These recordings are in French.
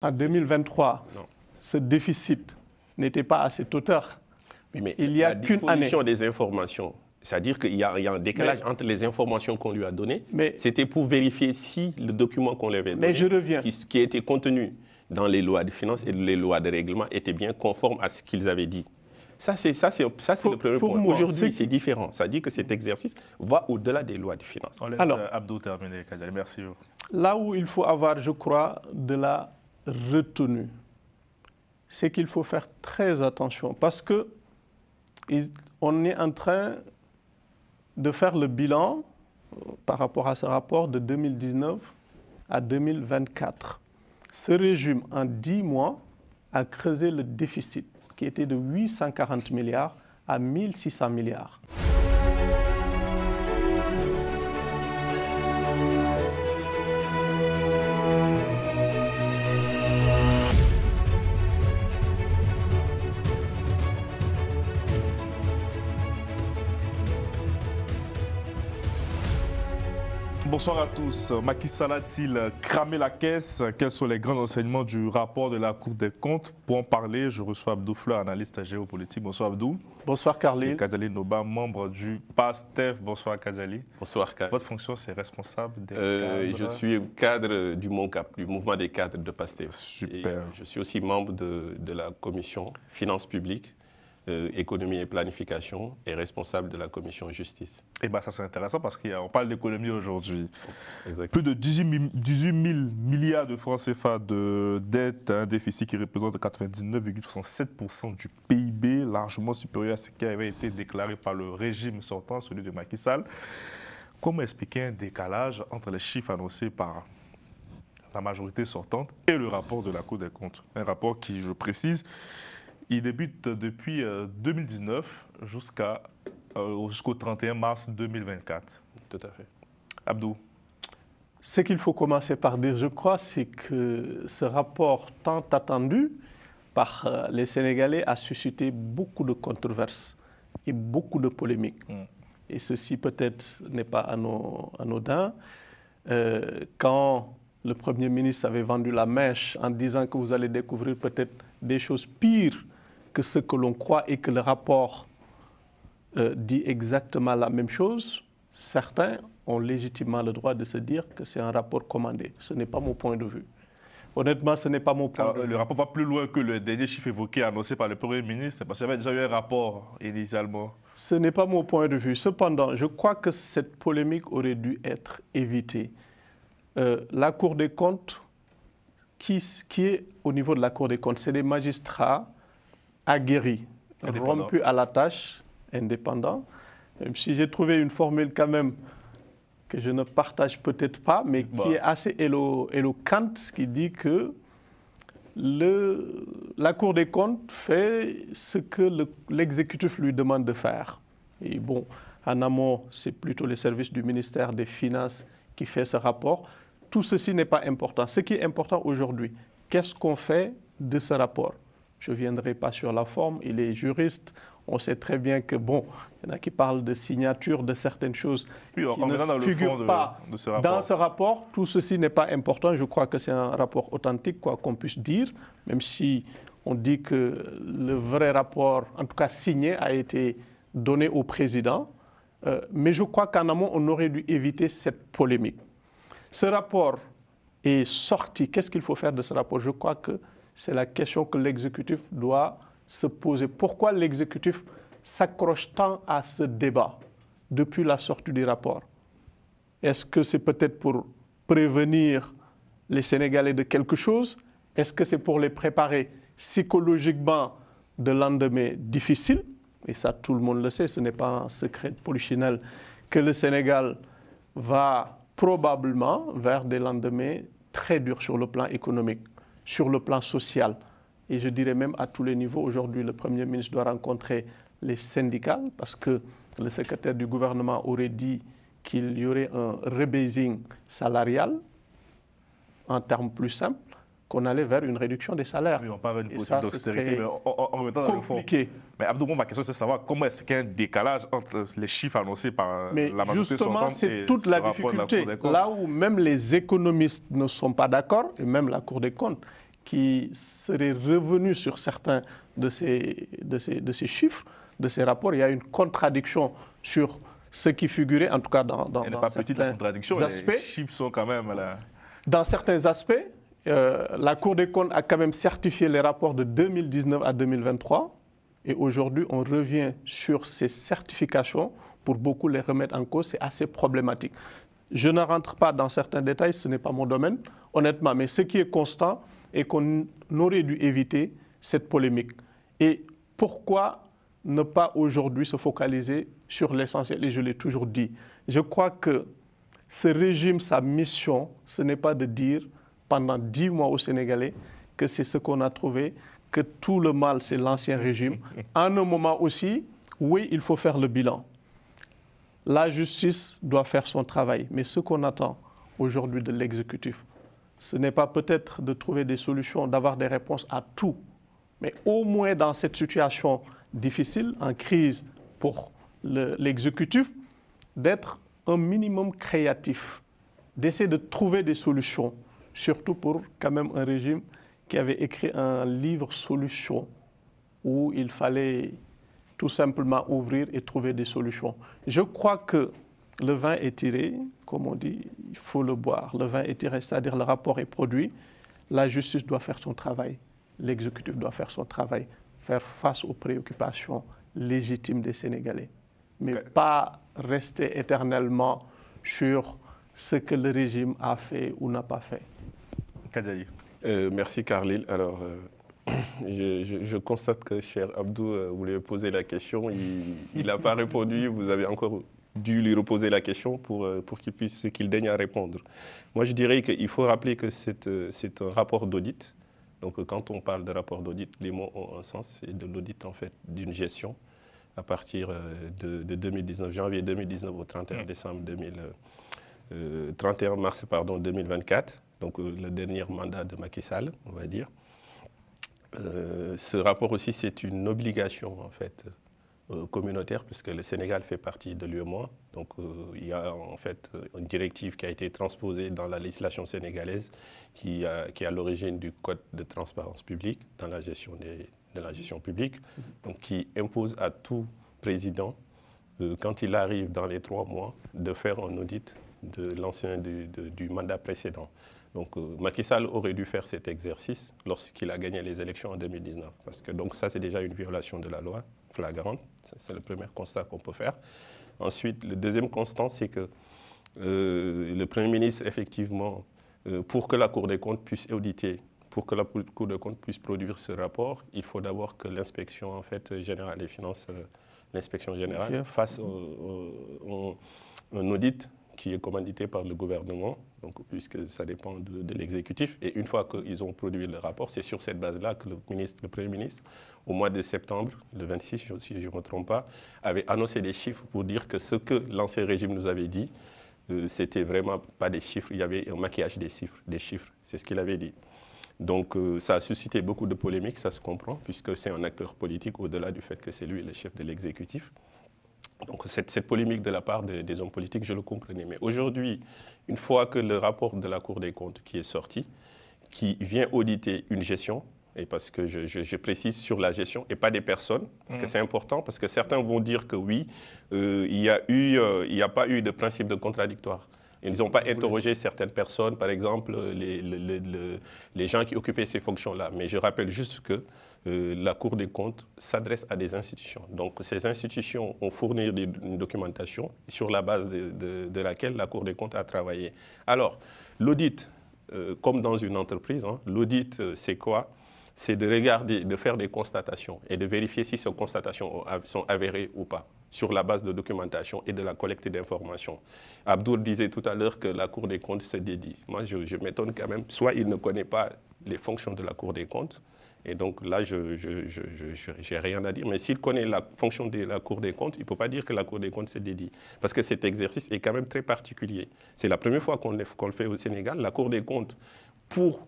En 2023, non. Ce déficit n'était pas à cette hauteur. Oui, mais il y a qu'une année. Des informations, c'est-à-dire qu'il y a un décalage entre les informations qu'on lui a données. C'était pour vérifier si le document qu'on lui avait donné, qui était contenu dans les lois de finances et les lois de règlement, était bien conforme à ce qu'ils avaient dit. Ça, c'est le premier point. Aujourd'hui, c'est différent. Ça dit que cet exercice va au-delà des lois de finances. On laisse Abdou terminer, Kajali. Merci. Là où il faut avoir, je crois, de la retenue, c'est qu'il faut faire très attention parce que on est en train de faire le bilan par rapport à ce rapport de 2019 à 2024. Ce régime, en 10 mois, a creusé le déficit qui était de 840 milliards à 1600 milliards. Bonsoir à tous. Macky Sall a-t-il cramé la caisse? Quels sont les grands enseignements du rapport de la Cour des comptes? Pour en parler, je reçois Abdou Fleur, analyste géopolitique. Bonsoir Abdou. Bonsoir Carly. Kajali Noba, membre du PASTEF. Bonsoir Kajali. Bonsoir Carly. Votre fonction, c'est responsable des cadres. Je suis cadre du MONCAP, du mouvement des cadres de PASTEF. Super. Et je suis aussi membre de la commission Finances publiques, économie et planification et responsable de la commission justice. Et bien ça c'est intéressant parce qu'on parle d'économie aujourd'hui. Plus de 18 000 milliards de francs CFA de dette, un déficit qui représente 99,67% du PIB, largement supérieur à ce qui avait été déclaré par le régime sortant, celui de Macky Sall. Comment expliquer un décalage entre les chiffres annoncés par la majorité sortante et le rapport de la Cour des comptes? Un rapport qui, je précise, il débute depuis 2019 jusqu'au 31 mars 2024. Tout à fait. Abdou. Ce qu'il faut commencer par dire, je crois, c'est que ce rapport tant attendu par les Sénégalais a suscité beaucoup de controverses et beaucoup de polémiques. Et ceci peut-être n'est pas anodin. Quand le Premier ministre avait vendu la mèche en disant que vous allez découvrir peut-être des choses pires que ce que l'on croit et que le rapport dit exactement la même chose, certains ont légitimement le droit de se dire que c'est un rapport commandé. Ce n'est pas mon point de vue. Honnêtement, ce n'est pas mon point de vue. Le rapport va plus loin que le dernier chiffre évoqué, annoncé par le Premier ministre, parce qu'il y avait déjà eu un rapport initialement. Ce n'est pas mon point de vue. Cependant, je crois que cette polémique aurait dû être évitée. La Cour des comptes, qui est au niveau de la Cour des comptes, c'est des magistrats aguerris, rompus à la tâche, indépendants. Même si j'ai trouvé une formule quand même que je ne partage peut-être pas, mais qui est assez éloquente, qui dit que la Cour des comptes fait ce que l'exécutif lui demande de faire. Et bon, en amont, c'est plutôt le service du ministère des Finances qui fait ce rapport. Tout ceci n'est pas important. Ce qui est important aujourd'hui, qu'est-ce qu'on fait de ce rapport? Je ne viendrai pas sur la forme, il est juriste. On sait très bien que, bon, il y en a qui parlent de signature de certaines choses qui ne figurent pas dans ce rapport. Tout ceci n'est pas important. Je crois que c'est un rapport authentique, quoi qu'on puisse dire, même si on dit que le vrai rapport, en tout cas signé, a été donné au président. Mais je crois qu'en amont, on aurait dû éviter cette polémique. Ce rapport est sorti. Qu'est-ce qu'il faut faire de ce rapport? Je crois que c'est la question que l'exécutif doit se poser. Pourquoi l'exécutif s'accroche tant à ce débat depuis la sortie du rapport? Est-ce que c'est peut-être pour prévenir les Sénégalais de quelque chose? Est-ce que c'est pour les préparer psychologiquement de lendemains difficiles? Et ça, tout le monde le sait, ce n'est pas un secret polichinelle que le Sénégal va probablement vers des lendemains très durs sur le plan économique, sur le plan social. Et je dirais même à tous les niveaux. Aujourd'hui, le Premier ministre doit rencontrer les syndicats parce que le secrétaire du gouvernement aurait dit qu'il y aurait un rebasing salarial, en termes plus simples, qu'on allait vers une réduction des salaires. Oui, on parle d'une politique d'austérité, mais en remettant dans le fond. Mais Abdou, ma question, c'est de savoir comment expliquer un décalage entre les chiffres annoncés par la majorité sortante c'est toute la difficulté. Là où même les économistes ne sont pas d'accord, et même la Cour des comptes, qui serait revenu sur certains de ces chiffres, de ces rapports. Il y a une contradiction sur ce qui figurait, en tout cas dans certains aspects. Les chiffres sont quand même là. Dans certains aspects, la Cour des comptes a quand même certifié les rapports de 2019 à 2023. Et aujourd'hui, on revient sur ces certifications pour beaucoup les remettre en cause. C'est assez problématique. Je ne rentre pas dans certains détails, ce n'est pas mon domaine, honnêtement. Mais ce qui est constant est qu'on aurait dû éviter cette polémique. Et pourquoi ne pas aujourd'hui se focaliser sur l'essentiel? Et je l'ai toujours dit. Je crois que ce régime, sa mission, ce n'est pas de dire pendant 10 mois aux Sénégalais que c'est ce qu'on a trouvé, que tout le mal, c'est l'ancien régime. À un moment aussi, oui, il faut faire le bilan. La justice doit faire son travail. Mais ce qu'on attend aujourd'hui de l'exécutif, ce n'est pas peut-être de trouver des solutions, d'avoir des réponses à tout, mais au moins dans cette situation difficile, en crise pour l'exécutif, d'être un minimum créatif, d'essayer de trouver des solutions, surtout pour quand même un régime qui avait écrit un livre solutions où il fallait tout simplement ouvrir et trouver des solutions. Je crois que le vin est tiré, comme on dit, il faut le boire. Le vin est tiré, c'est-à-dire le rapport est produit. La justice doit faire son travail, l'exécutif doit faire son travail, faire face aux préoccupations légitimes des Sénégalais, mais pas rester éternellement sur ce que le régime a fait ou n'a pas fait. Kadiaye. Merci Carlyle. Alors, je constate que cher Abdou, vous lui avez posé la question, il n'a pas répondu, vous avez encore dû lui reposer la question pour qu'il daigne à répondre. Moi, je dirais qu'il faut rappeler que c'est un rapport d'audit. Donc, quand on parle de rapport d'audit, les mots ont un sens. C'est de l'audit, en fait, d'une gestion à partir de 2019, janvier 2019 au 31 décembre 31 mars 2024. Donc, le dernier mandat de Macky Sall, on va dire. Ce rapport aussi, c'est une obligation, en fait, communautaire, puisque le Sénégal fait partie de l'UEMOA. Donc, il y a en fait une directive qui a été transposée dans la législation sénégalaise qui est à l'origine du Code de transparence publique dans la gestion de la gestion publique, donc qui impose à tout président, quand il arrive dans les 3 mois, de faire un audit de l'ancien du mandat précédent. Donc, Macky Sall aurait dû faire cet exercice lorsqu'il a gagné les élections en 2019. Parce que donc, ça, c'est déjà une violation de la loi flagrante. C'est le premier constat qu'on peut faire. Ensuite, le deuxième constat, c'est que le Premier ministre, effectivement, pour que la Cour des comptes puisse auditer, pour que la Cour des comptes puisse produire ce rapport, il faut d'abord que l'inspection en fait, générale des finances, l'inspection générale, fasse un audit qui est commandité par le gouvernement, donc, puisque ça dépend de l'exécutif. Et une fois qu'ils ont produit le rapport, c'est sur cette base-là que le Premier ministre, au mois de septembre, le 26, si je ne me trompe pas, avait annoncé des chiffres pour dire que ce que l'ancien régime nous avait dit, c'était vraiment pas des chiffres, il y avait un maquillage des chiffres, c'est ce qu'il avait dit. Donc ça a suscité beaucoup de polémiques, ça se comprend, puisque c'est un acteur politique au-delà du fait que c'est lui le chef de l'exécutif. Donc cette polémique de la part des hommes politiques, je le comprenais. Mais aujourd'hui, une fois que le rapport de la Cour des comptes qui est sorti, qui vient auditer une gestion, et parce que je précise sur la gestion et pas des personnes, parce que c'est important, parce que certains vont dire que oui, il n'y a pas eu de principe de contradictoire. Ils n'ont pas interrogé certaines personnes, par exemple les gens qui occupaient ces fonctions-là. Mais je rappelle juste que la Cour des comptes s'adresse à des institutions. Donc ces institutions ont fourni une documentation sur la base de laquelle la Cour des comptes a travaillé. Alors, l'audit, comme dans une entreprise, hein, l'audit, c'est quoi? C'est de regarder, de faire des constatations et de vérifier si ces constatations sont avérées ou pas, sur la base de documentation et de la collecte d'informations. Abdoul disait tout à l'heure que la Cour des comptes se dédie. Moi, je m'étonne quand même. Soit il ne connaît pas les fonctions de la Cour des comptes, et donc là, je n'ai rien à dire. Mais s'il connaît la fonction de la Cour des comptes, il ne peut pas dire que la Cour des comptes se dédie. Parce que cet exercice est quand même très particulier. C'est la première fois qu'on le fait au Sénégal. La Cour des comptes, pour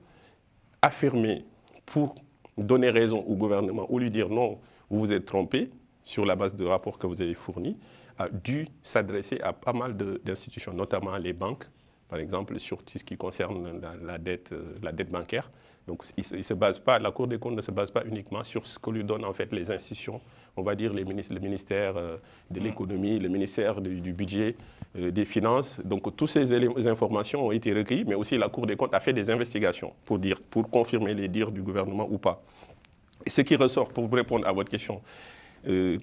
affirmer, pour donner raison au gouvernement ou lui dire non, vous vous êtes trompé sur la base de rapports que vous avez fournis, a dû s'adresser à pas mal d'institutions, notamment les banques, par exemple, sur tout ce qui concerne la dette bancaire. Donc, la Cour des comptes ne se base pas uniquement sur ce que lui donnent en fait les institutions, on va dire le ministère de l'économie, le ministère du budget, des finances. Donc, toutes ces informations ont été recueillies, mais aussi la Cour des comptes a fait des investigations pour confirmer les dires du gouvernement ou pas. Et ce qui ressort, pour répondre à votre question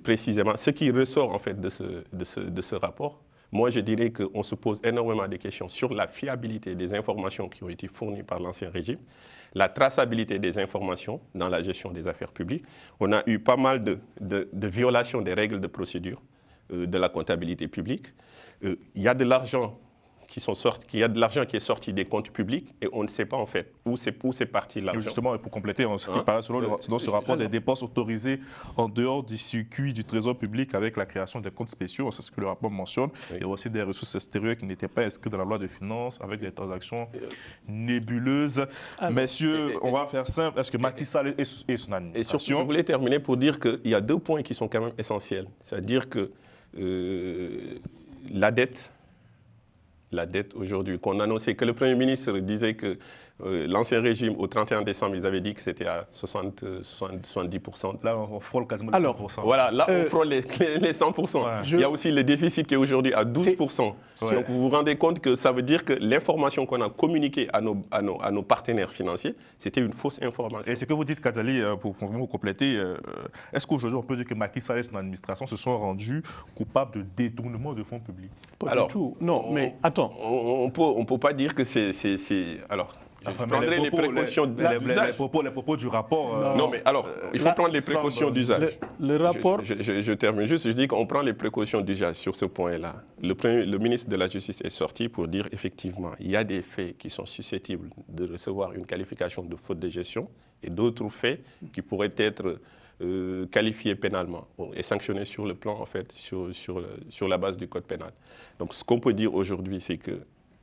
précisément, ce qui ressort en fait de ce rapport, moi je dirais qu'on se pose énormément de questions sur la fiabilité des informations qui ont été fournies par l'ancien régime, la traçabilité des informations dans la gestion des affaires publiques. On a eu pas mal de violations des règles de procédure de la comptabilité publique. Il y a de l'argent qui est sorti des comptes publics et on ne sait pas en fait où c'est parti l'argent. Justement, pour compléter, ce qui paraît selon ce rapport, des dépenses autorisées en dehors du circuit du trésor public avec la création des comptes spéciaux, c'est ce que le rapport mentionne. Oui. Il y a aussi des ressources extérieures qui n'étaient pas inscrites dans la loi de finances avec des transactions nébuleuses. Messieurs, on va faire simple. Est-ce que Macky Sall et son administration... Et surtout, je voulais terminer pour dire qu'il y a 2 points qui sont quand même essentiels. C'est-à-dire que la dette aujourd'hui, qu'on annonçait, que le Premier ministre disait que l'ancien régime, au 31 décembre, ils avaient dit que c'était à 70%. Là, on frôle quasiment les 100%. Voilà, là, on frôle les 100%. Ouais. Il y a aussi le déficit qui est aujourd'hui à 12%. Donc, vous vous rendez compte que ça veut dire que l'information qu'on a communiquée à nos partenaires financiers, c'était une fausse information. Et ce que vous dites, Kadzali, pour vous compléter, est-ce qu'aujourd'hui, on peut dire que Macky Sall et son administration se sont rendus coupables de détournement de fonds publics? Pas du tout. Non, mais attends. On ne peut pas dire que c'est... Alors, je prendrai les précautions d'usage. Les propos du rapport... Non, mais alors, il faut prendre les précautions d'usage. Le rapport... Je termine juste, je dis qu'on prend les précautions d'usage sur ce point-là. Le ministre de la Justice est sorti pour dire, effectivement, il y a des faits qui sont susceptibles de recevoir une qualification de faute de gestion et d'autres faits qui pourraient être qualifiés pénalement et sanctionnés sur le plan, en fait, sur la base du code pénal. Donc, ce qu'on peut dire aujourd'hui, c'est que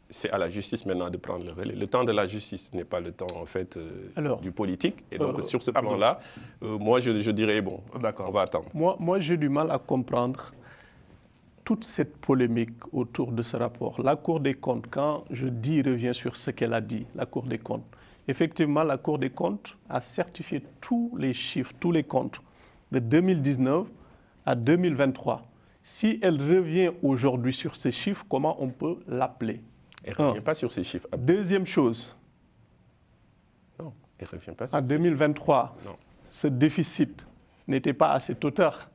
c'est à la justice maintenant de prendre le relais. Le temps de la justice n'est pas le temps, en fait, du politique. Et donc, sur ce plan-là, moi, je dirais, bon, on va attendre. Moi, j'ai du mal à comprendre toute cette polémique autour de ce rapport. La Cour des comptes, quand je reviens sur ce qu'elle a dit, la Cour des comptes, effectivement, la Cour des comptes a certifié tous les chiffres, tous les comptes de 2019 à 2023. Si elle revient aujourd'hui sur ces chiffres, comment on peut l'appeler? Elle ne revient pas sur ces chiffres. Deuxième chose. Non, elle ne revient pas sur en 2023, ce déficit n'était pas à cette hauteur.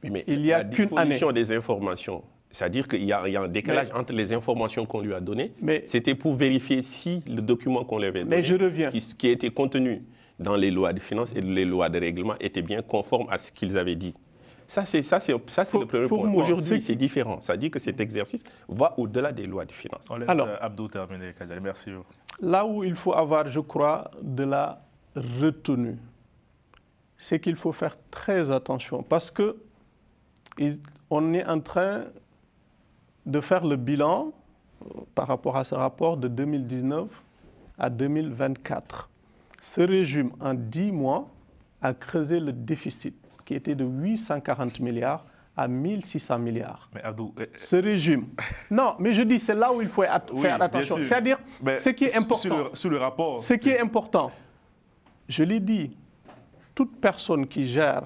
Oui, mais il y a qu'une année. Des informations, c'est-à-dire qu'il y a un décalage entre les informations qu'on lui a données. C'était pour vérifier si le document qu'on lui avait donné, qui était contenu dans les lois de finances et les lois de règlement, était bien conforme à ce qu'ils avaient dit. Ça, c'est le premier point. Aujourd'hui, c'est différent. Ça dit que cet exercice va au-delà des lois de finances. On laisse Abdou terminer, Kadzali. Merci. Là où il faut avoir, je crois, de la retenue, c'est qu'il faut faire très attention parce qu'on est en train de faire le bilan par rapport à ce rapport de 2019 à 2024. Ce régime, en 10 mois, a creusé le déficit qui était de 840 milliards à 1600 milliards. Mais Abdou... Ce régime... Non, mais je dis, c'est là où il faut faire attention. C'est-à-dire, ce qui est important... Sur le rapport... Ce qui est important, je l'ai dit, toute personne qui gère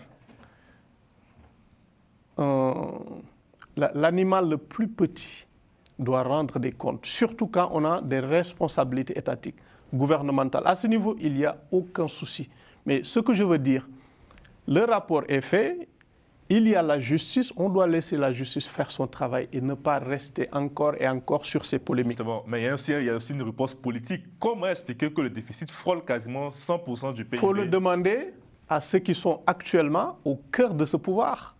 l'animal le plus petit doit rendre des comptes, surtout quand on a des responsabilités étatiques, gouvernementales. À ce niveau, il n'y a aucun souci. Mais ce que je veux dire, le rapport est fait, il y a la justice, on doit laisser la justice faire son travail et ne pas rester encore et encore sur ces polémiques. Justement, mais il y a aussi une réponse politique. Comment expliquer que le déficit frôle quasiment 100% du PIB? Il faut le demander à ceux qui sont actuellement au cœur de ce pouvoir.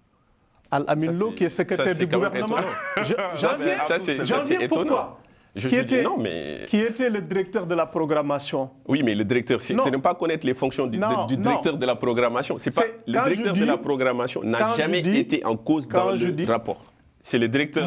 Al-Amin Lo, qui est secrétaire du gouvernement. J'en viens pourquoi qui était le directeur de la programmation. Oui, mais le directeur, c'est ne pas connaître les fonctions du directeur de la programmation. Le directeur de la programmation n'a jamais été en cause dans le rapport. C'est le directeur,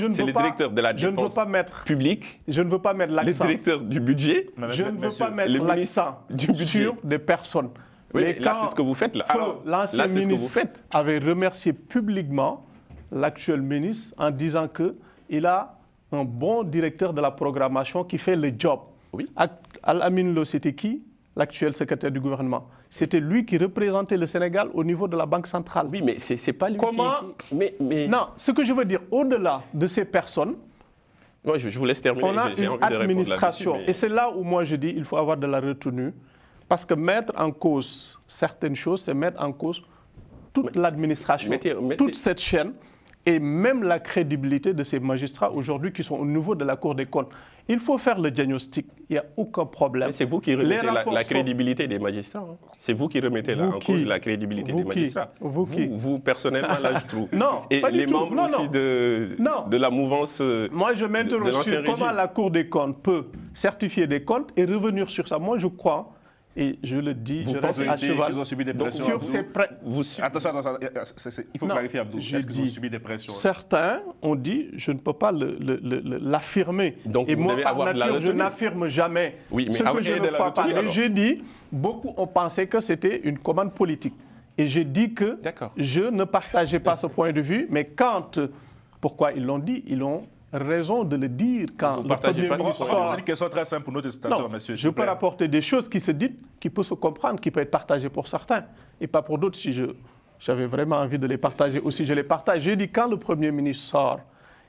directeur de la dépense publique. Je ne veux pas mettre l'accent. Le directeur du budget. Je ne veux pas mettre l'accent sur des personnes. Oui, mais là, c'est ce que vous faites. L'ancien ministre avait remercié publiquement l'actuel ministre en disant qu'il a un bon directeur de la programmation qui fait le job. Oui. Al-Amin Lo, c'était qui? L'actuel secrétaire du gouvernement. C'était lui qui représentait le Sénégal au niveau de la Banque centrale. Oui, mais c'est pas lui qui... Mais... Non, ce que je veux dire, au-delà de ces personnes, moi, je vous laisse terminer. On a une administration. Et c'est là où moi je dis qu'il faut avoir de la retenue. Parce que mettre en cause certaines choses, c'est mettre en cause toute l'administration, toute cette chaîne, et même la crédibilité de ces magistrats aujourd'hui qui sont au niveau de la Cour des comptes. Il faut faire le diagnostic, il n'y a aucun problème. C'est vous qui remettez la crédibilité des magistrats. Hein. C'est vous qui remettez en cause la crédibilité des magistrats. Vous, personnellement, là, je trouve. Non, et les membres aussi de la mouvance. Moi, je m'interroge sur comment la Cour des comptes peut certifier des comptes et revenir sur ça. Moi, je crois. Et je le dis, je reste à cheval. Ils ont subi des pressions. Attention, il faut clarifier, Abdou. Est-ce qu'ils ont subi des pressions? Certains ont dit, je ne peux pas l'affirmer. Et moi, par nature, je n'affirme jamais ce que je ne crois pas. Mais j'ai dit, beaucoup ont pensé que c'était une commande politique. Et j'ai dit que je ne partageais pas ce point de vue. Mais pourquoi ils l'ont dit? Ils ont raison de le dire quand le Premier ministre sort. C'est une question très simple pour nos téléspectateurs, monsieur. Je peux rapporter des choses qui se disent, qui peuvent se comprendre, qui peuvent être partagées pour certains et pas pour d'autres. Si j'avais vraiment envie de les partager aussi, je les partage. J'ai dit quand le Premier ministre sort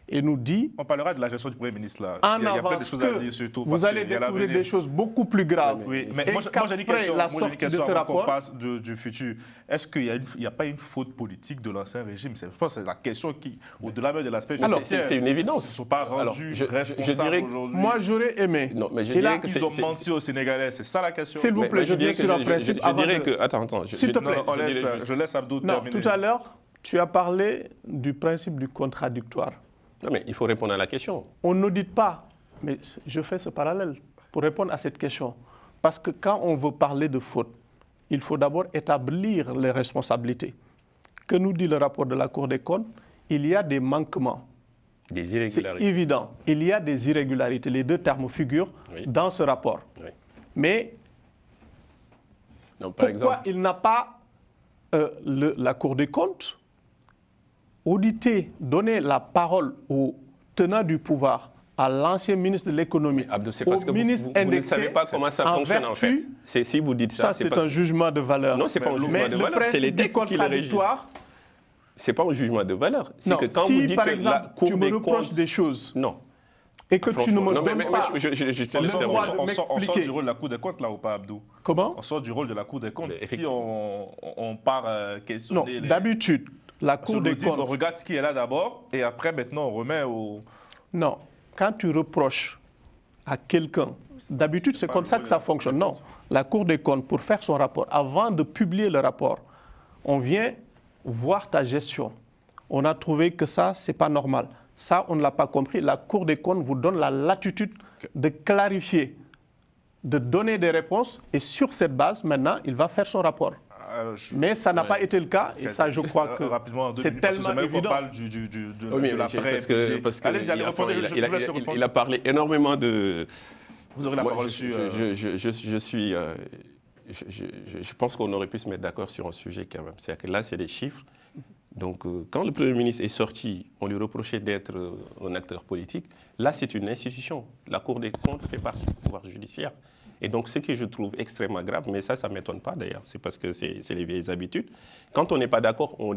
et nous dit... On parlera de la gestion du Premier ministre là. Il y a peut-être des choses à dire surtout. Vous allez découvrir des choses beaucoup plus graves. Oui, mais moi j'ai une question, avant qu'on passe du futur. Est-ce qu'il n'y a pas une faute politique de l'ancien régime? Je pense que c'est la question qui, au-delà même de l'aspect judiciaire, c'est une évidence. Ils ne sont pas rendus responsables aujourd'hui. Moi j'aurais aimé. Non, mais je dirais que ils ont menti aux Sénégalais, c'est ça la question. S'il vous plaît, je viens sur un principe. Je dirais que... Attends, s'il te plaît. Je laisse Abdou terminer. Tout à l'heure, tu as parlé du principe du contradictoire. Non, mais il faut répondre à la question. On n'audite pas, mais je fais ce parallèle pour répondre à cette question. Parce que quand on veut parler de faute, il faut d'abord établir les responsabilités. Que nous dit le rapport de la Cour des comptes? Il y a des manquements. Des irrégularités. C'est évident. Il y a des irrégularités. Les deux termes figurent dans ce rapport. Oui. Mais pourquoi il n'a pas, la Cour des comptes, auditer, donner la parole aux tenants du pouvoir, à l'ancien ministre de l'économie, au ministre indexé, vous ne savez pas comment ça fonctionne en fait. Si vous dites ça, c'est un jugement de valeur. Non, ce n'est pas un jugement de valeur, c'est les textes qui le régissent. Ce n'est pas un jugement de valeur. Non, que quand vous dites par exemple, tu me reproches des choses. Non. Et que tu ne me donnes pas on sort du rôle de la Cour des comptes là ou pas, Abdou? Comment? On sort du rôle de la Cour des comptes si on part questionner... Non, d'habitude, la Cour des comptes... On regarde ce qui est là d'abord et après, maintenant, on remet au... Non, quand tu reproches à quelqu'un, d'habitude, c'est comme ça que ça fonctionne. Non, la Cour des comptes, pour faire son rapport, avant de publier le rapport, on vient voir ta gestion. On a trouvé que ça, ce n'est pas normal. Ça, on ne l'a pas compris. La Cour des comptes vous donne la latitude de clarifier, de donner des réponses. Et sur cette base, maintenant, il va faire son rapport. Mais ça n'a pas été le cas. Et ça, je crois que c'est tellement évident. On parle de l'après. Parce qu'il a parlé énormément de... Vous aurez la parole sur... Je pense qu'on aurait pu se mettre d'accord sur un sujet quand même. C'est-à-dire que là, c'est des chiffres. Donc, quand le Premier ministre est sorti, on lui reprochait d'être un acteur politique. Là, c'est une institution. La Cour des comptes fait partie du pouvoir judiciaire. Et donc, ce que je trouve extrêmement grave, mais ça ne m'étonne pas d'ailleurs, c'est parce que c'est les vieilles habitudes. Quand on n'est pas d'accord, on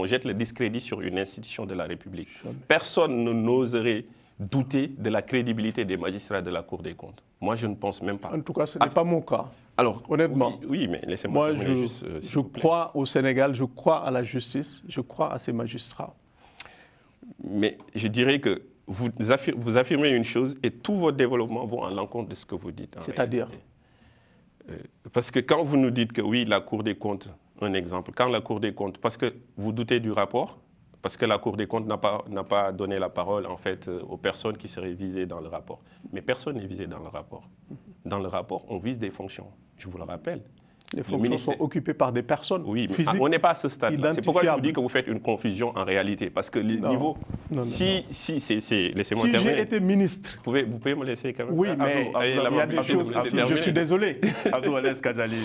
jette le discrédit sur une institution de la République. Personne n'oserait douter de la crédibilité des magistrats de la Cour des comptes. Moi, je ne pense même pas. En tout cas, ce n'est pas mon cas. Alors, honnêtement, oui, mais laissez-moi terminer juste. Je crois au Sénégal, je crois à la justice, je crois à ces magistrats. Mais je dirais que vous affirmez une chose et tout votre développement va à l'encontre de ce que vous dites. C'est-à-dire parce que quand vous nous dites que oui, la Cour des comptes, un exemple, quand la Cour des comptes, parce que vous doutez du rapport, parce que la Cour des comptes n'a pas donné la parole en fait aux personnes qui seraient visées dans le rapport. Mais personne n'est visé dans le rapport. Dans le rapport, on vise des fonctions. Je vous le rappelle. Les fonctions sont occupées par des personnes physiques. On n'est pas à ce stade-là. C'est pourquoi je vous dis que vous faites une confusion en réalité. Parce que le niveau... Laissez-moi terminer. Si j'ai été ministre... Vous pouvez me laisser quand même. Oui, mais il y a des choses... Je suis désolé. Abdou Aziz Kazali.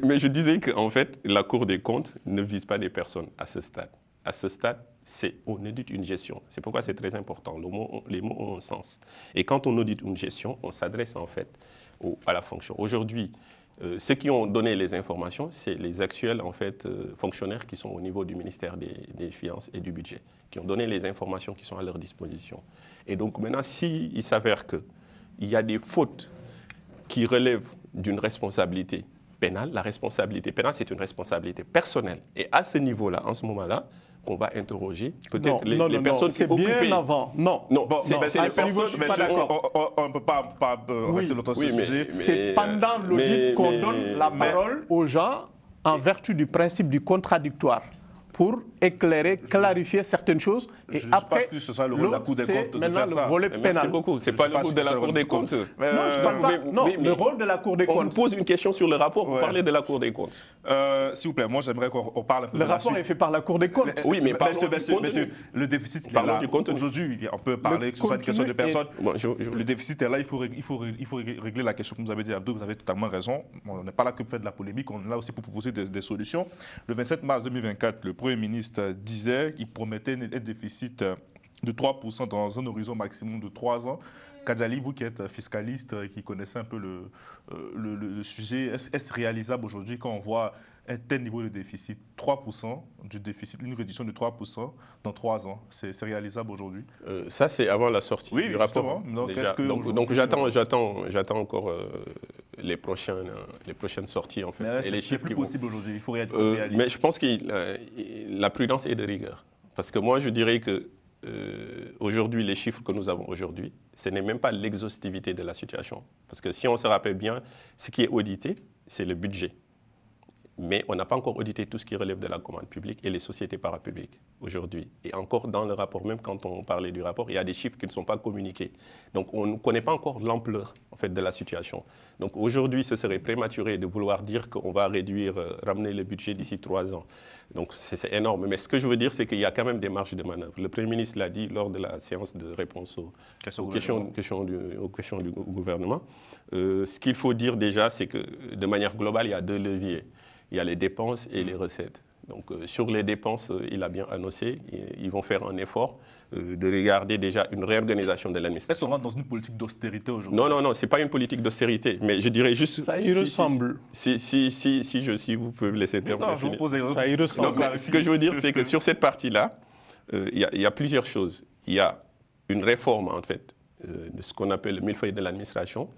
Mais je disais qu'en fait, la Cour des comptes ne vise pas des personnes à ce stade. À ce stade, on audite une gestion. C'est pourquoi c'est très important. Les mots ont un sens. Et quand on audite une gestion, on s'adresse en fait à la fonction. Aujourd'hui, ceux qui ont donné les informations, c'est les actuels en fait, fonctionnaires qui sont au niveau du ministère des Finances et du Budget, qui ont donné les informations qui sont à leur disposition. Et donc maintenant, s'il s'avère qu'il y a des fautes qui relèvent d'une responsabilité pénale, la responsabilité pénale, c'est une responsabilité personnelle. Et à ce niveau-là, en ce moment-là, qu'on va interroger peut-être les personnes qui occupent. C'est bien avant. Non, c'est les personnes. On ne peut pas rester l'autre sujet. C'est pendant l'audit qu'on donne la parole aux gens en vertu du principe du contradictoire, pour éclairer, clarifier certaines choses. Et je après, pense que ce soit le rôle de la Cour des comptes de faire ça. Le volet pénal. Merci beaucoup. Ce n'est pas le rôle de la Cour des comptes. Non, je ne parle pas. Non, le rôle de la Cour des comptes. On vous pose une question sur le rapport, vous parlez de la Cour des comptes. S'il vous plaît, moi j'aimerais qu'on parle un peu de la suite. Le rapport est fait par la Cour des comptes. Oui, mais le déficit est là. Aujourd'hui, on peut parler que ce soit une question de personne. Le déficit est là, il faut régler la question. Comme vous avez dit, Abdou, vous avez totalement raison. On n'est pas là que pour faire de la polémique, on est là aussi pour proposer des solutions. Le 27 mars 2024, le Premier ministre disait qu'il promettait un déficit de 3% dans un horizon maximum de 3 ans. Kadjali, vous qui êtes fiscaliste, qui connaissez un peu le sujet, est-ce réalisable aujourd'hui quand on voit un tel niveau de déficit, 3% du déficit, une réduction de 3% dans 3 ans, c'est réalisable aujourd'hui? Ça, c'est avant la sortie du rapport. Donc j'attends encore les prochaines sorties, en fait. Mais c'est plus possible aujourd'hui, il faut être réaliste. Mais je pense que la prudence est de rigueur. Parce que moi, je dirais que aujourd'hui, les chiffres que nous avons aujourd'hui, ce n'est même pas l'exhaustivité de la situation. Parce que si on se rappelle bien, ce qui est audité, c'est le budget. Mais on n'a pas encore audité tout ce qui relève de la commande publique et les sociétés parapubliques aujourd'hui. Et encore dans le rapport, même quand on parlait du rapport, il y a des chiffres qui ne sont pas communiqués. Donc on ne connaît pas encore l'ampleur en fait, de la situation. Donc aujourd'hui, ce serait prématuré de vouloir dire qu'on va ramener le budget d'ici 3 ans. Donc c'est énorme. Mais ce que je veux dire, c'est qu'il y a quand même des marges de manœuvre. Le Premier ministre l'a dit lors de la séance de réponse aux questions du gouvernement. Ce qu'il faut dire déjà, c'est que de manière globale, il y a 2 leviers. Il y a les dépenses et les recettes. Donc sur les dépenses, il a bien annoncé, ils vont faire un effort de regarder déjà une réorganisation de l'administration. Est-ce qu'on rentre dans une politique d'austérité aujourd'hui? Non, ce n'est pas une politique d'austérité, mais je dirais juste... Ça y ressemble. Si vous pouvez me laisser terminer. Non, je vous pose des questions. Ça y ressemble. Donc, ce que je veux dire, c'est que sur cette partie-là, il y a plusieurs choses. Il y a une réforme, en fait, de ce qu'on appelle le millefeuille de l'administration,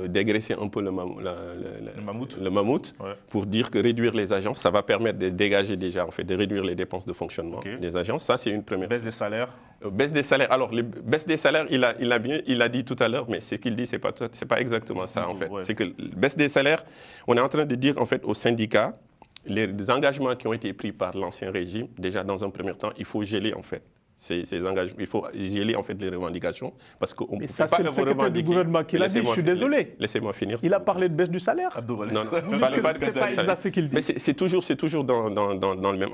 dégraisser un peu le mammouth pour dire que réduire les agences, ça va permettre de dégager déjà, en fait, de réduire les dépenses de fonctionnement des agences. Ça, c'est une première. Baisse des salaires. Baisse des salaires. Alors, baisse des salaires, il a dit tout à l'heure, mais ce qu'il dit, c'est pas exactement ça, en fait. C'est que baisse des salaires, on est en train de dire, en fait, aux syndicats, les engagements qui ont été pris par l'ancien régime, déjà, dans un premier temps, il faut geler, en fait. Ces engagements, il faut geler en fait les revendications parce qu'on ne peut pas c'est le secrétaire du gouvernement qui l'a dit, je suis désolé. Laissez-moi finir. Il a parlé de baisse du salaire. Non, c'est pas exact ce qu'il dit. Mais c'est toujours dans le même,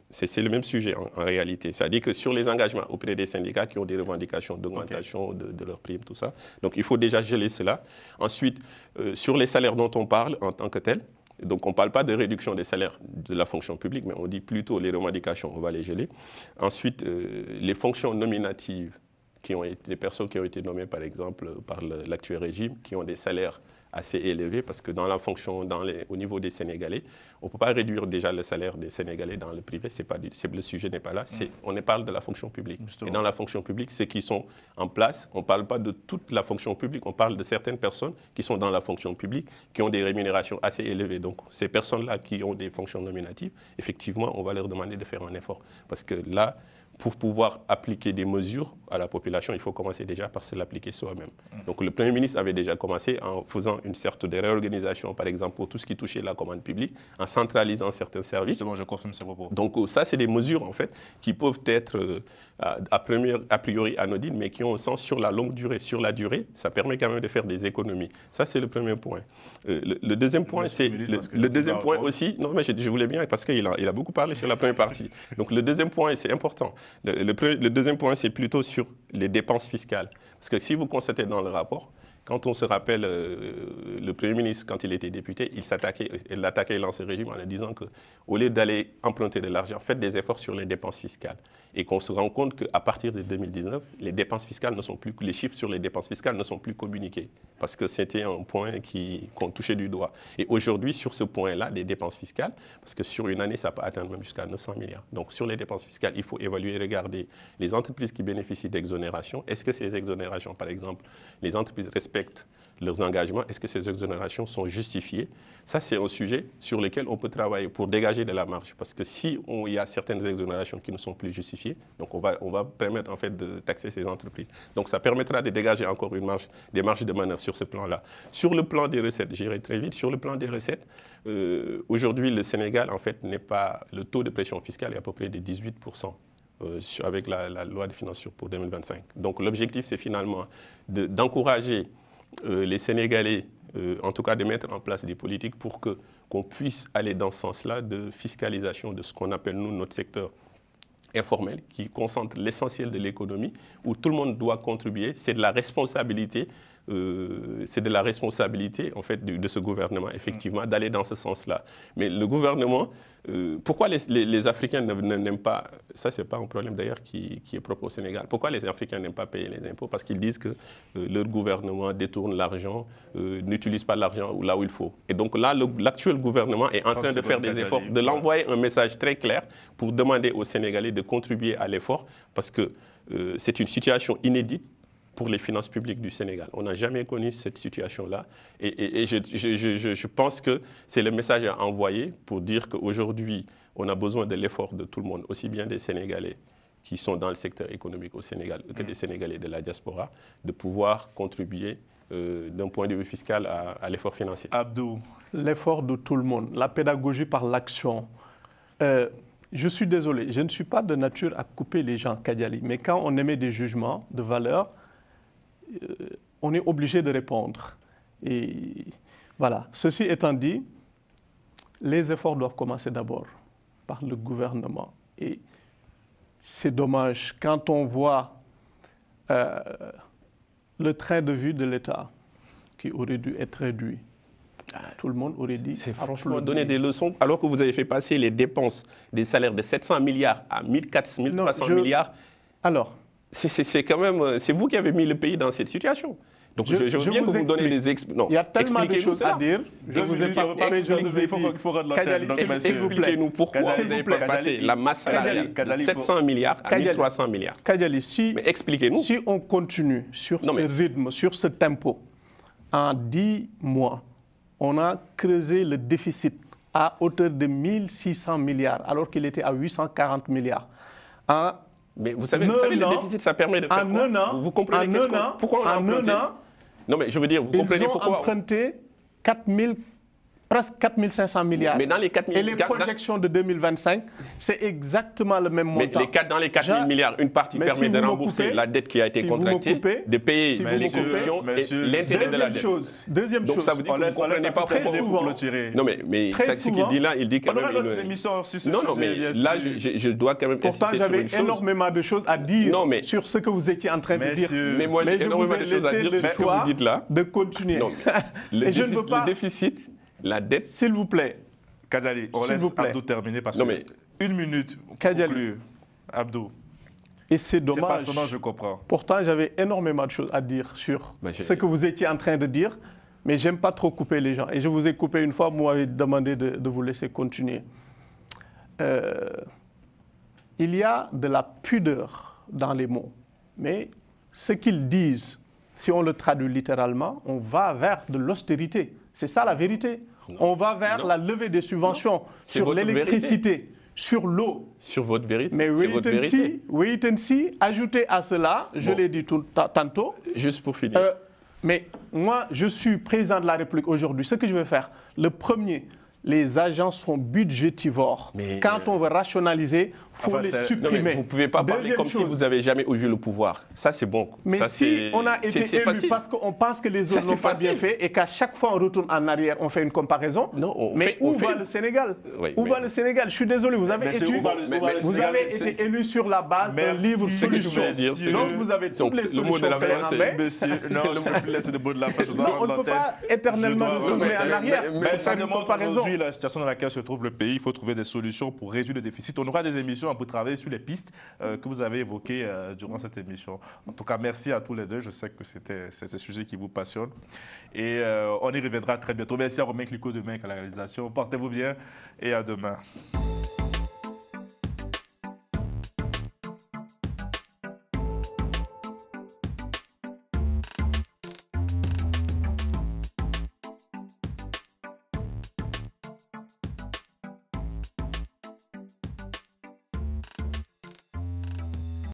c'est le même sujet en réalité. C'est-à-dire que sur les engagements auprès des syndicats qui ont des revendications d'augmentation de leurs primes, tout ça. Donc il faut déjà geler cela. Ensuite, sur les salaires dont on parle en tant que tel. Donc, on ne parle pas de réduction des salaires de la fonction publique, mais on dit plutôt les revendications, on va les geler. Ensuite, les fonctions nominatives, les personnes qui ont été nommées, par exemple, par l'actuel régime, qui ont des salaires assez élevés, parce que dans la fonction, au niveau des Sénégalais, on ne peut pas réduire déjà le salaire des Sénégalais dans le privé, le sujet n'est pas là, on parle de la fonction publique. Justement. Et dans la fonction publique, ceux qui sont en place, on ne parle pas de toute la fonction publique, on parle de certaines personnes qui sont dans la fonction publique, qui ont des rémunérations assez élevées. Donc ces personnes-là qui ont des fonctions nominatives, effectivement, on va leur demander de faire un effort. Parce que là, pour pouvoir appliquer des mesures à la population, il faut commencer déjà par se l'appliquer soi-même. Donc le Premier ministre avait déjà commencé en faisant une sorte de réorganisation, par exemple, pour tout ce qui touchait la commande publique, en centralisant certains services. C'est bon, je confirme ces propos. Donc ça, c'est des mesures, en fait, qui peuvent être a priori anodines, mais qui ont un sens sur la longue durée. Sur la durée, ça permet quand même de faire des économies. Ça, c'est le premier point. Le deuxième point, c'est... Le deuxième point aussi... Non, mais je voulais bien, parce qu'il a beaucoup parlé sur la première partie. Donc le deuxième point, c'est important. Le deuxième point, c'est plutôt sur les dépenses fiscales. Parce que si vous constatez dans le rapport, Quand on se rappelle, le Premier ministre, quand il était député, il attaquait l'ancien régime en disant qu'au lieu d'aller emprunter de l'argent, faites des efforts sur les dépenses fiscales. Et qu'on se rend compte qu'à partir de 2019, les dépenses fiscales ne sont plus, les chiffres sur les dépenses fiscales ne sont plus communiqués. Parce que c'était un point qu'on touchait du doigt. Et aujourd'hui, sur ce point-là, des dépenses fiscales, parce que sur une année, ça peut atteindre même jusqu'à 900 milliards. Donc sur les dépenses fiscales, il faut évaluer et regarder les entreprises qui bénéficient d'exonérations. Est-ce que ces exonérations, par exemple, les entreprises respectent leurs engagements? Est-ce que ces exonérations sont justifiées? Ça, c'est un sujet sur lequel on peut travailler pour dégager de la marge. Parce que si il y a certaines exonérations qui ne sont plus justifiées, donc on va permettre en fait de taxer ces entreprises. Donc ça permettra de dégager encore des marges de manœuvre sur ce plan-là. Sur le plan des recettes, j'irai très vite. Sur le plan des recettes, aujourd'hui, le Sénégal, en fait, n'est pas... Le taux de pression fiscale est à peu près de 18%. Avec la loi de finances pour 2025. Donc l'objectif, c'est finalement d'encourager les Sénégalais, en tout cas de mettre en place des politiques pour qu'on puisse aller dans ce sens-là de fiscalisation de ce qu'on appelle, nous, notre secteur informel, qui concentre l'essentiel de l'économie, où tout le monde doit contribuer. C'est de la responsabilité. En fait de ce gouvernement, effectivement, d'aller dans ce sens-là. Mais le gouvernement, pourquoi les Africains n'aiment pas, ça c'est pas un problème d'ailleurs qui est propre au Sénégal, pourquoi les Africains n'aiment pas payer les impôts? Parce qu'ils disent que leur gouvernement détourne l'argent, n'utilise pas l'argent là où il faut. Et donc là, l'actuel gouvernement est en train de faire des efforts, de l'envoyer un message très clair pour demander aux Sénégalais de contribuer à l'effort, parce que c'est une situation inédite pour les finances publiques du Sénégal. On n'a jamais connu cette situation-là. Et je pense que c'est le message à envoyer pour dire qu'aujourd'hui, on a besoin de l'effort de tout le monde, aussi bien des Sénégalais qui sont dans le secteur économique au Sénégal que des Sénégalais de la diaspora, de pouvoir contribuer d'un point de vue fiscal à l'effort financier. Abdou, l'effort de tout le monde, la pédagogie par l'action. Je suis désolé, je ne suis pas de nature à couper les gens, Kadiali, mais quand on émet des jugements de valeur, on est obligé de répondre. Et voilà. Ceci étant dit, les efforts doivent commencer d'abord par le gouvernement. Et c'est dommage quand on voit le train de vie de l'État qui aurait dû être réduit. Tout le monde aurait dit... C'est franchement donner des leçons, alors que vous avez fait passer les dépenses des salaires de 700 milliards à 1400, 1300 milliards. Alors... C'est quand même... C'est vous qui avez mis le pays dans cette situation. Donc je veux bien que vous me donnez des explications. Il y a tellement de choses à dire. Je vous ai pas parlé, il faut rendre l'antenne. Expliquez-nous pourquoi vous n'avez pas passé la masse salariale de 700 milliards à 1300 milliards. Kadiali, mais expliquez-nous. Si on continue sur ce rythme, sur ce tempo, en 10 mois, on a creusé le déficit à hauteur de 1600 milliards, alors qu'il était à 840 milliards. Mais vous savez, le déficit, ça permet de faire quoi? Vous comprenez pourquoi on a emprunté? Non, mais je veux dire, vous comprenez pourquoi? Ils ont emprunté presque 4500 milliards. Mais dans les 4 000... Et les projections de 2025, c'est exactement le même montant. Mais dans les 4 000 milliards, une partie permet de rembourser la dette qui a été contractée, de payer les corruptions et l'intérêt de la dette. Deuxième chose. Donc ça veut dire que vous ne comprenez pas pourquoi vous clôturez. Non, mais ce qu'il dit là, il dit quand même... Non, mais là, je dois quand même insister sur une chose. Pourtant, j'avais énormément de choses à dire sur ce que vous étiez en train de dire. Mais moi, j'ai énormément de choses à dire sur ce que vous dites là. De continuer. Le déficit... La dette... S'il vous plaît. Kadiali, on laisse Abdou terminer parce que... Une minute pour conclure. Abdou. Et c'est dommage. C'est passionnant, je comprends. Pourtant, j'avais énormément de choses à dire sur ce que vous étiez en train de dire, mais je n'aime pas trop couper les gens. Et je vous ai coupé une fois, vous m'avez demandé de vous laisser continuer. Il y a de la pudeur dans les mots, mais ce qu'ils disent, si on le traduit littéralement, on va vers de l'austérité. C'est ça la vérité. On va vers la levée des subventions sur l'électricité, sur l'eau. Sur votre vérité. Mais wait and see, ajoutez à cela, je l'ai dit tantôt. Juste pour finir. Mais moi, je suis président de la République aujourd'hui. Ce que je vais faire, le premier, les agents sont budgétivores. Quand on veut rationaliser, il faut les supprimer. Vous ne pouvez pas parler comme si vous n'avez jamais eu le pouvoir. Ça, c'est bon. Mais ça, si on a été élu parce qu'on pense que les autres n'ont pas bien fait et qu'à chaque fois on retourne en arrière, on fait une comparaison. Non, où va le Sénégal? Où va le Sénégal? Je suis désolé, vous avez été élu sur la base d'un livre solution. Donc vous avez toutes les solutions clés en main. Non, je ne peux plus laisser le mot de la fin. On ne peut pas éternellement retourner en arrière. Mais ça demande aujourd'hui la situation dans laquelle se trouve le pays. Il faut trouver des solutions pour réduire le déficit. On aura des émissions pour travailler sur les pistes que vous avez évoquées durant cette émission. En tout cas, merci à tous les deux. Je sais que c'est un sujet qui vous passionne. Et on y reviendra très bientôt. Merci à Romain Clicquot de Main à la réalisation. Portez-vous bien et à demain.